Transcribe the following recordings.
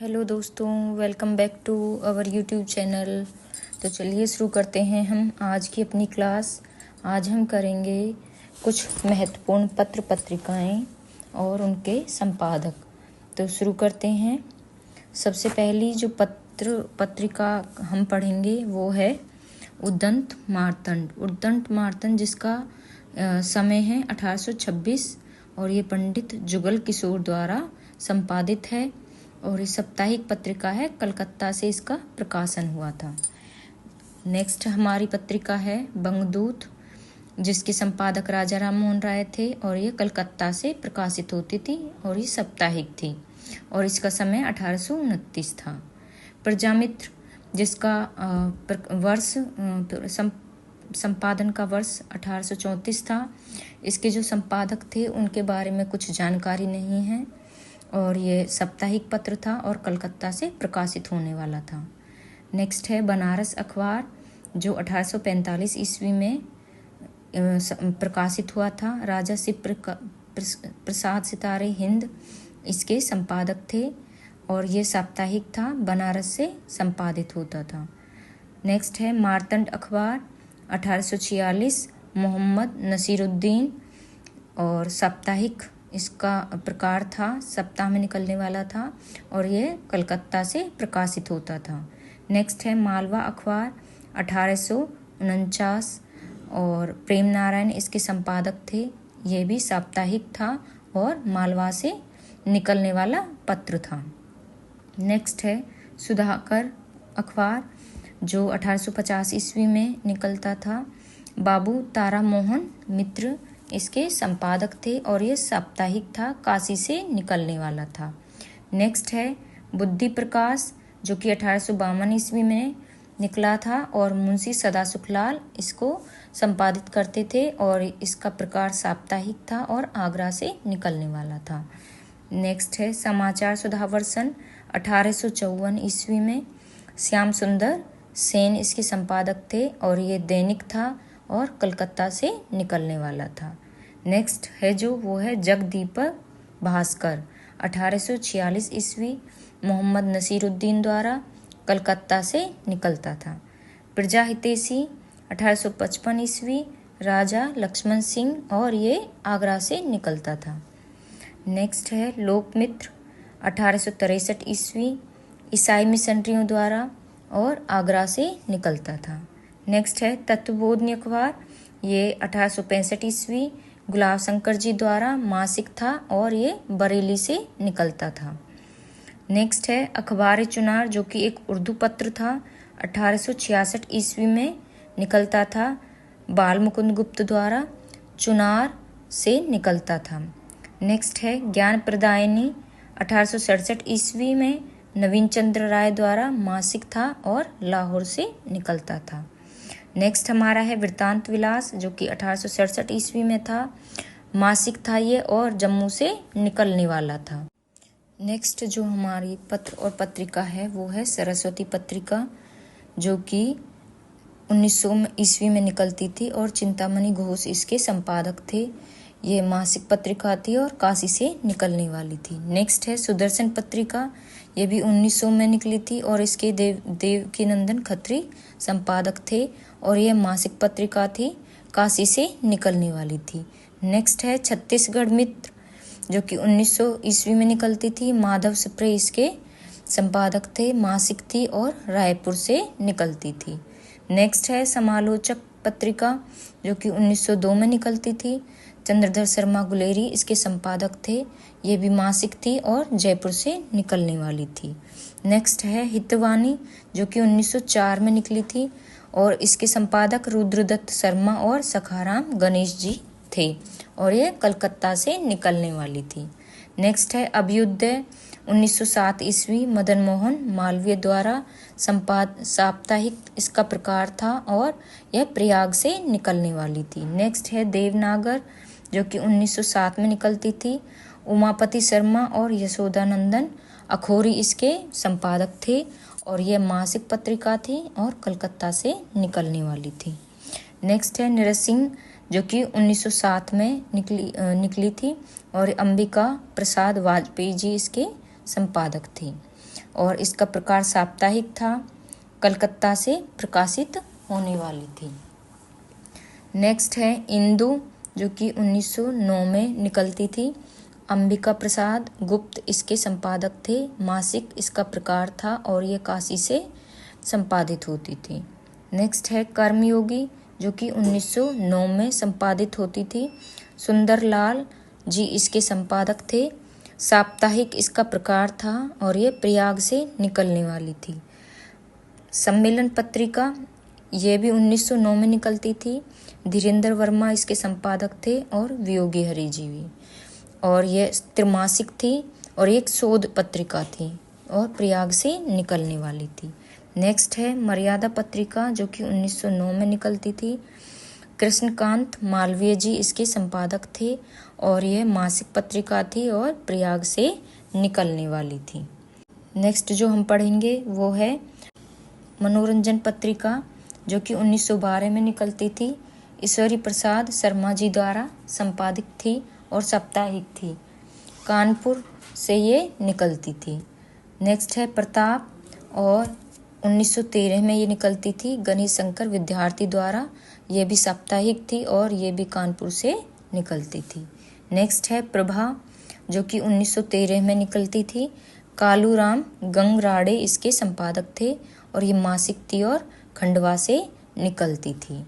Hello दोस्तों, welcome back to our YouTube channel. तो चलिए शुरू करते हैं हम आज की अपनी क्लास। आज हम करेंगे कुछ महत्वपूर्ण पत्र पत्रिकाएं और उनके संपादक। तो शुरू करते हैं। सबसे पहली जो पत्र पत्रिका हम पढ़ेंगे वो है उद्दंत मार्तंड। उद्दंत मार्तंड जिसका समय है 1826 और ये पंडित जुगल किशोर द्वारा संपादित है और ये साप्ताहिक पत्रिका है। कलकत्ता से इसका प्रकाशन हुआ था। नेक्स्ट हमारी पत्रिका है बंगदूत, जिसके संपादक राजा राम मोहन राय थे और ये कलकत्ता से प्रकाशित होती थी और ये साप्ताहिक थी और इसका समय 1829 था। प्रजामित्र जिसका वर्ष संपादन का वर्ष 1834 था। इसके जो संपादक थे उनके बारे में कुछ जानकारी नहीं है और ये साप्ताहिक पत्र था और कलकत्ता से प्रकाशित होने वाला था। नेक्स्ट है बनारस अखबार, जो 1845 ईस्वी में प्रकाशित हुआ था। राजा शिव प्रसाद सितारे हिंद इसके संपादक थे और ये साप्ताहिक था, बनारस से संपादित होता था। नेक्स्ट है मार्तंड अखबार 1846, मोहम्मद नसीरुद्दीन और साप्ताहिक इसका प्रकार था, सप्ताह में निकलने वाला था और ये कलकत्ता से प्रकाशित होता था। नेक्स्ट है मालवा अखबार 1849 और प्रेम नारायण इसके संपादक थे। ये भी साप्ताहिक था और मालवा से निकलने वाला पत्र था। नेक्स्ट है सुधाकर अखबार, जो 1850 ईस्वी में निकलता था। बाबू तारा मोहन मित्र इसके संपादक थे और ये साप्ताहिक था, काशी से निकलने वाला था। नेक्स्ट है बुद्धि प्रकाश, जो कि 1852 ईस्वी में निकला था और मुंशी सदा सुखलाल इसको संपादित करते थे और इसका प्रकार साप्ताहिक था और आगरा से निकलने वाला था। नेक्स्ट है समाचार सुधावर्षन 1854 ईस्वी में श्याम सुंदर सेन इसके संपादक थे और ये दैनिक था और कलकत्ता से निकलने वाला था। नेक्स्ट है जो वो है जगदीपक भास्कर 1846 ईस्वी, मोहम्मद नसीरुद्दीन द्वारा कलकत्ता से निकलता था। प्रजा हितैषी 1855 ईस्वी, राजा लक्ष्मण सिंह और ये आगरा से निकलता था। नेक्स्ट है लोकमित्र 1863 ईस्वी, ईसाई मिशनरियों द्वारा और आगरा से निकलता था। नेक्स्ट है तत्वबोधनी अखबार, ये 1865 ईस्वी, गुलाब शंकर जी द्वारा मासिक था और ये बरेली से निकलता था। नेक्स्ट है अखबार चुनार, जो कि एक उर्दू पत्र था, 1866 ईस्वी में निकलता था। बाल मुकुंद गुप्त द्वारा चुनार से निकलता था। नेक्स्ट है ज्ञान प्रदायिनी 1867 ईस्वी में नवीन चंद्र राय द्वारा मासिक था और लाहौर से निकलता था। नेक्स्ट हमारा है वृत्तांत विलास, जो कि 1867 ईस्वी में था, मासिक था ये और जम्मू से निकलने वाला था। नेक्स्ट जो हमारी पत्र और पत्रिका है वो है सरस्वती पत्रिका, जो कि 1900 ईस्वी में निकलती थी और चिंतामणि घोष इसके संपादक थे। ये मासिक पत्रिका थी और काशी से निकलने वाली थी। नेक्स्ट है सुदर्शन पत्रिका, ये भी 1900 में निकली थी और इसके देवकीनंदन खत्री संपादक थे और ये मासिक पत्रिका थी, काशी से निकलने वाली थी। नेक्स्ट है छत्तीसगढ़ मित्र, जो कि 1900 ईस्वी में निकलती थी। माधव सप्रे इसके संपादक थे, मासिक थी और रायपुर से निकलती थी। नेक्स्ट है समालोचक पत्रिका, जो कि 1902 में निकलती थी। चंद्रधर शर्मा गुलेरी इसके संपादक थे। ये भी मासिक थी और जयपुर से निकलने वाली थी। नेक्स्ट है हितवाणी, जो कि 1904 में निकली थी और इसके संपादक रुद्रदत्त शर्मा और सखाराम गणेश जी थे और ये कलकत्ता से निकलने वाली थी। नेक्स्ट है अभ्युदय 1907 ईस्वी, मदन मोहन मालवीय द्वारा साप्ताहिक इसका प्रकार था और यह प्रयाग से निकलने वाली थी। नेक्स्ट है देवनागर, जो कि 1907 में निकलती थी। उमापति शर्मा और यशोदानंदन अखोरी इसके संपादक थे और यह मासिक पत्रिका थी और कलकत्ता से निकलने वाली थी। नेक्स्ट है नरसिंह, जो कि 1907 में निकली थी और अंबिका प्रसाद वाजपेयी जी इसके संपादक थी और इसका प्रकार साप्ताहिक था, कलकत्ता से प्रकाशित होने वाली थी। नेक्स्ट है इंदु, जो कि 1909 में निकलती थी। अंबिका प्रसाद गुप्त इसके संपादक थे। मासिक इसका प्रकार था और ये काशी से संपादित होती थी। नेक्स्ट है कर्मयोगी, जो कि 1909 में संपादित होती थी। सुंदरलाल जी इसके संपादक थे। साप्ताहिक इसका प्रकार था और ये प्रयाग से निकलने वाली थी। सम्मेलन पत्रिका ये भी 1909 में निकलती थी। धीरेन्द्र वर्मा इसके संपादक थे और वियोगी हरिजीवी, और ये त्रैमासिक थी और एक शोध पत्रिका थी और प्रयाग से निकलने वाली थी। नेक्स्ट है मर्यादा पत्रिका, जो कि 1909 में निकलती थी। कृष्णकांत मालवीय जी इसके संपादक थे और यह मासिक पत्रिका थी और प्रयाग से निकलने वाली थी। नेक्स्ट जो हम पढ़ेंगे वो है मनोरंजन पत्रिका, जो कि 1912 में निकलती थी। ईश्वरी प्रसाद शर्मा जी द्वारा संपादित थी और साप्ताहिक थी। कानपुर से ये निकलती थी। नेक्स्ट है प्रताप, और 1913 में ये निकलती थी गणेश शंकर विद्यार्थी द्वारा। ये भी साप्ताहिक थी और ये भी कानपुर से निकलती थी। नेक्स्ट है प्रभा, जो कि 1913 में निकलती थी। कालूराम गंगराड़े इसके संपादक थे और ये मासिक थी और खंडवा से निकलती थी।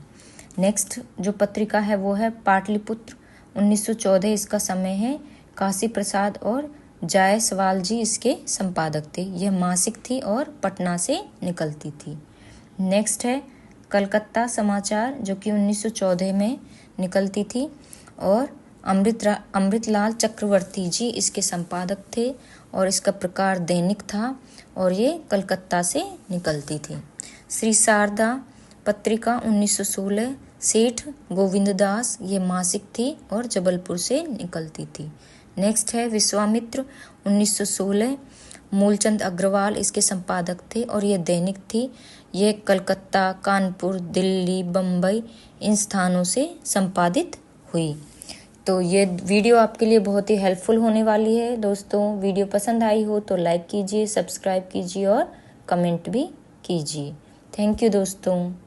नेक्स्ट जो पत्रिका है वो है पाटलिपुत्र, 1914 इसका समय है। काशी प्रसाद और जायसवाल जी इसके संपादक थे। यह मासिक थी और पटना से निकलती थी। नेक्स्ट है कलकत्ता समाचार, जो कि 1914 में निकलती थी और अमृतलाल चक्रवर्ती जी इसके संपादक थे और इसका प्रकार दैनिक था और ये कलकत्ता से निकलती थी। श्री शारदा पत्रिका 1916, सेठ गोविंददास, ये मासिक थी और जबलपुर से निकलती थी। नेक्स्ट है विश्वामित्र 1916, मूलचंद अग्रवाल इसके संपादक थे और ये दैनिक थी। ये कलकत्ता, कानपुर, दिल्ली, बम्बई इन स्थानों से संपादित हुई। तो ये वीडियो आपके लिए बहुत ही हेल्पफुल होने वाली है दोस्तों। वीडियो पसंद आई हो तो लाइक कीजिए, सब्सक्राइब कीजिए और कमेंट भी कीजिए। थैंक यू दोस्तों।